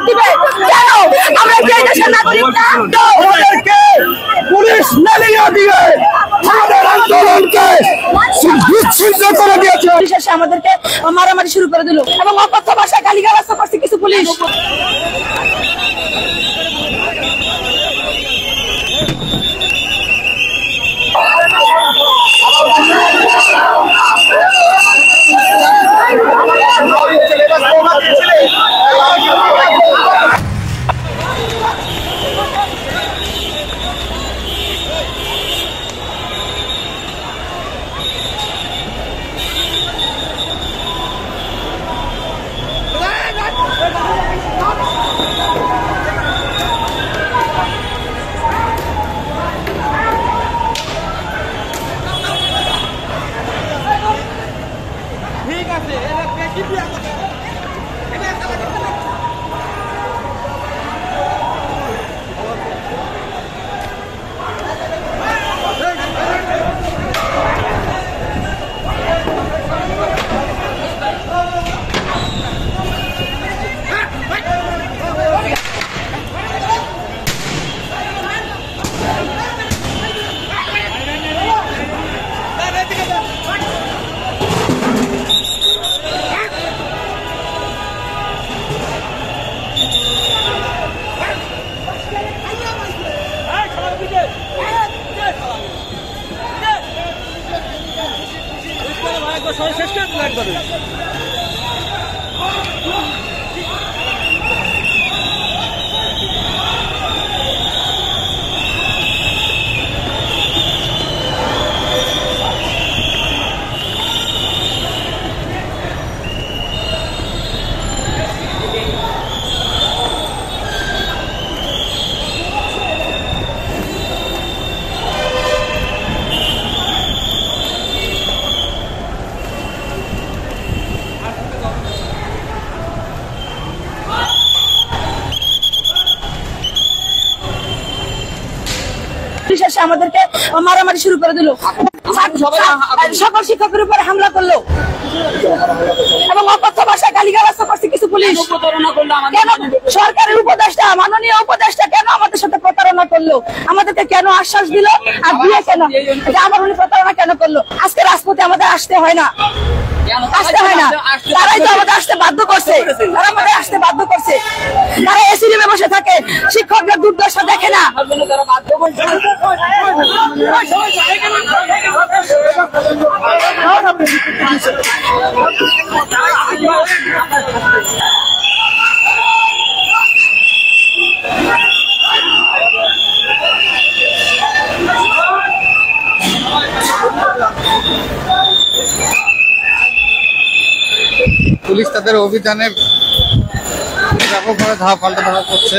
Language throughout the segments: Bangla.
দিবে কেন? আমরা কি দেশের নাগরিক না? পুলিশ নালিয়ে দিয়ে আমাদের আন্দোলনকে বিচ্ছিন্ন করে দিয়েছে। পুলিশ আমাদেরকে মারামারি শুরু করে দিল এবং অকথ্য ভাষায় গালিগালাজ করছে কিছু পুলিশ। আমাদেরকে মারামারি শুরু করে দিল, সকল শিক্ষকের উপরে হামলা করলো এবং অকথ্য ভাষায় গালিগালাজ করছে কিছু পুলিশ। কেন সরকারের উপদেষ্টা, মাননীয় উপদেষ্টা কেন আমাদের সাথে প্রতারণা করলো? আমাদেরকে কেন আশ্বাস দিল আর দিয়ে কেন আবার উনি প্রতারণা কেন করলো? আজকে রাজপথে আমাদের আসতে হয় না, আসতে হয় না, তারাই তো আমাদের আসতে বাধ্য করছে, তারা আমাদের আসতে বাধ্য করছে। তারা এসি রুমে বসে থাকে, শিক্ষকদের দুর্দশা দেখে না। পুলিশ তাদের অভিযানে ব্যাপকভাবে পাল্টা ধাওয়া করছে।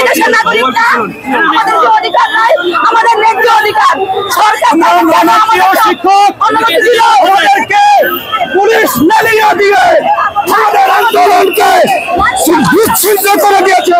দেশের নাগরিকরা আমাদের যে অধিকার নাই, আমাদের ন্যায্য অধিকার সরকার শিক্ষক আমাদেরকে পুলিশ মেলিয়ে দিয়ে আমাদের আন্দোলনকে বিচ্ছিন্ন করে দিয়েছে।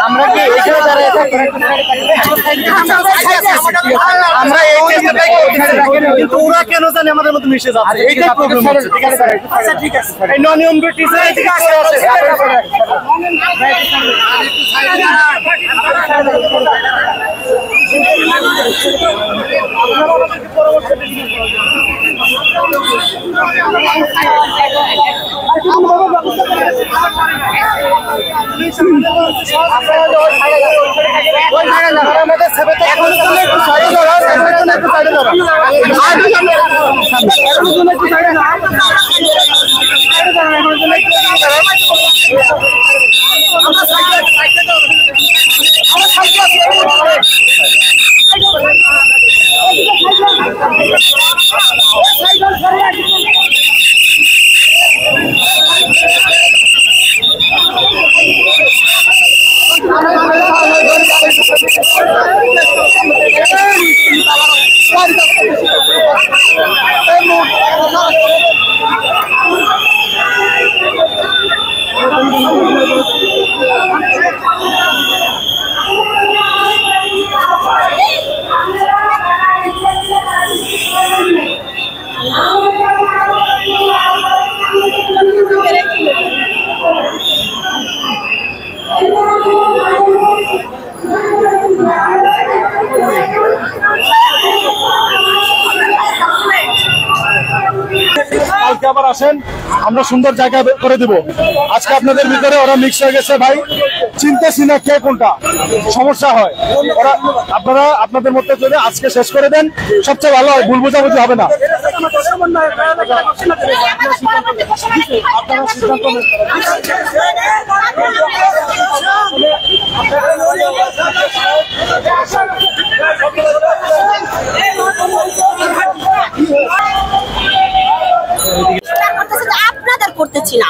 আমরা কি এখানে দাঁড়িয়ে আমরা এই চেষ্টাটাই কিন্তু ওরা কেন জানে আমাদের মধ্যে মিশে যাচ্ছে, এইটাই প্রবলেম হচ্ছে। ঠিক আছে, আচ্ছা ঠিক আছে, এই ননিয়ম টিচার এদিকে আসে কালকে আবার আসেন, আমরা সুন্দর জায়গা করে দিব। আজকে আপনাদের ভিতরে ওরা মিক্স হয়ে গেছে ভাই, চিনতেছি না কে কোনটা, সমস্যা হয়। ওরা আপনারা আপনাদের মধ্যে যদি আজকে শেষ করে দেন সবচেয়ে ভালো হয়, ভুল বোঝাবুঝি হবে না। আপনাদের করতেছি না,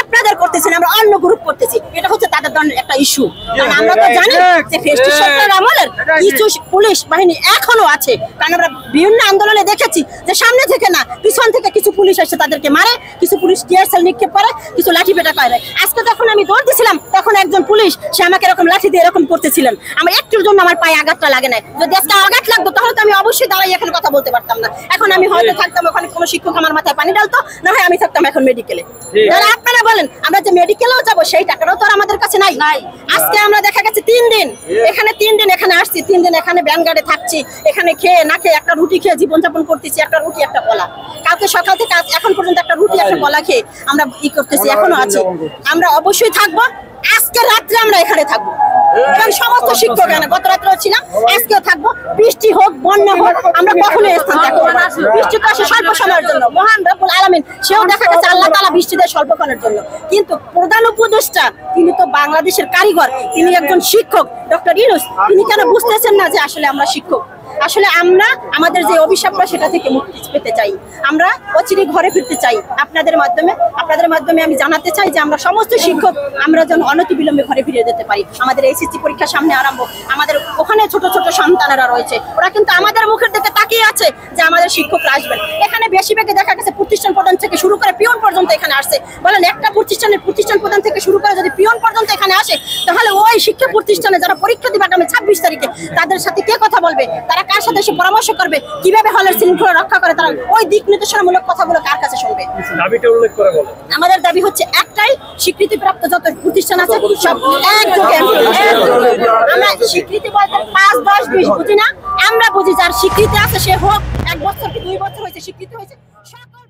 আপনাদের করতেছি না, আমরা অন্য গ্রুপ করতেছি। এটা হচ্ছে তাদের ধরনের একটা ইস্যু। কারণ আমরা তো জানি যে ফেস্টিভ সরকার আমলের কিছু পুলিশ বাহিনী এখনো আছে। কারণ আমরা বিভিন্ন আন্দোলনে দেখেছি যে সামনে থেকে না পিছন থেকে কিছু পুলিশ এসে তাদেরকে মারে, কিছু পুলিশ টিয়ার সেল নিক্ষেপ করে, কিছু লাঠি পেটা করে। আজকে যখন আমি দৌড় দিছিলাম তখন একজন পুলিশ সে আমাকে এরকম লাঠি দিয়ে এরকম করতেছিলেন। আমার একটুর জন্য আমার পায়ে আঘাতটা লাগে নাই। যদি আজকে আঘাত লাগতো তাহলে তো আমি অবশ্যই দাঁড়াই এখানে কথা বলতে পারতাম না। এখন আমি হয়তো থাকতাম ওখানে, কোনো শিক্ষক আমার মাথায় পানি ডালতো, না হয় আমি থাকতাম এখন মেডিকেলে। আপনারা বলেন আমরা যে মেডিকেলেও যাবো সেই টাকাটাও তো আর আমাদের কাছে নাই। আজকে আমরা দেখা গেছে 3 দিন এখানে, 3 দিন এখানে আসছি, 3 দিন এখানে ব্যানগার্ডে থাকছি, এখানে খেয়ে না খেয়ে একটা রুটি খেয়ে জীবনযাপন করতেছি, একটা রুটি একটা কলা। কালকে সকাল থেকে এখন পর্যন্ত একটা রুটি একটা কলা খেয়ে আমরা করতেছি, এখনো আছি। আমরা অবশ্যই থাকবো, আজকে রাত্রে আমরা এখানে থাকবো এবং সমস্ত শিক্ষক এখানে গত রাত্রেও ছিলাম, আজকেও থাকবো। বৃষ্টি হোক বন্যা হোক আমরা কখনোই স্থান থাকবো না। বৃষ্টি তো আসে স্বল্প সময়ের জন্য, মহান রব্বুল আলামিন সেও দেখা গেছে আল্লাহ তাআলা বৃষ্টি দেয় স্বল্পক্ষণের জন্য। কিন্তু প্রধান উপদেষ্টা তিনি তো বাংলাদেশের কারিগর, তিনি একজন শিক্ষক ডক্টর ইউনূস, তিনি কেন বুঝতেছেন না যে আসলে আমরা শিক্ষক? আসলে আমরা আমাদের যে অভিশাপটা সেটা থেকে মুক্তি পেতে চাই, আমরা অচিরে ঘরে ফিরতে চাই। আপনাদের মাধ্যমে আমি জানাতে চাই যে আমরা সমস্ত শিক্ষক আমরা যেন অনতিবিলম্বে ঘরে ফিরে যেতে পারি। আমাদের এইচএসসি পরীক্ষা সামনে আরম্ভ, আমাদের ওখানে ছোট ছোট সন্তানেরা রয়েছে, ওরা কিন্তু আমাদের মুখের দিকে তাকিয়ে আছে যে আমাদের শিক্ষকরা আসবেন। এখানে বেশিরভাগই দেখা গেছে প্রতিষ্ঠান প্রধান থেকে শুরু করে পিয়ন পর্যন্ত এখানে আসছে। বলেন একটা প্রতিষ্ঠান প্রধান থেকে শুরু করে যদি পিয়ন পর্যন্ত এখানে আসে, তাহলে ওই শিক্ষা প্রতিষ্ঠানে যারা পরীক্ষা দিবে আগামী 26 তারিখে তাদের সাথে কে কথা বলবে, তারা কার সাথে এসে পরামর্শ করবে, কিভাবে হলের শৃঙ্খলা রক্ষা করে, তারা ওই দিক নির্দেশনামূলক কথাগুলো কার কাছে শুনবে? দাবিটা উল্লেখ করে বলেন। আমাদের দাবি হচ্ছে একটাই, স্বীকৃতিপ্রাপ্ত যত প্রতিষ্ঠান আছে সব একযোগে। আমরা স্বীকৃতি বলতে 5, 10, 20 বুঝি না, আমরা বুঝি যার স্বীকৃতি আছে সে হোক 1 বছর কি 2 বছর হয়েছে স্বীকৃতি হয়েছে, সকল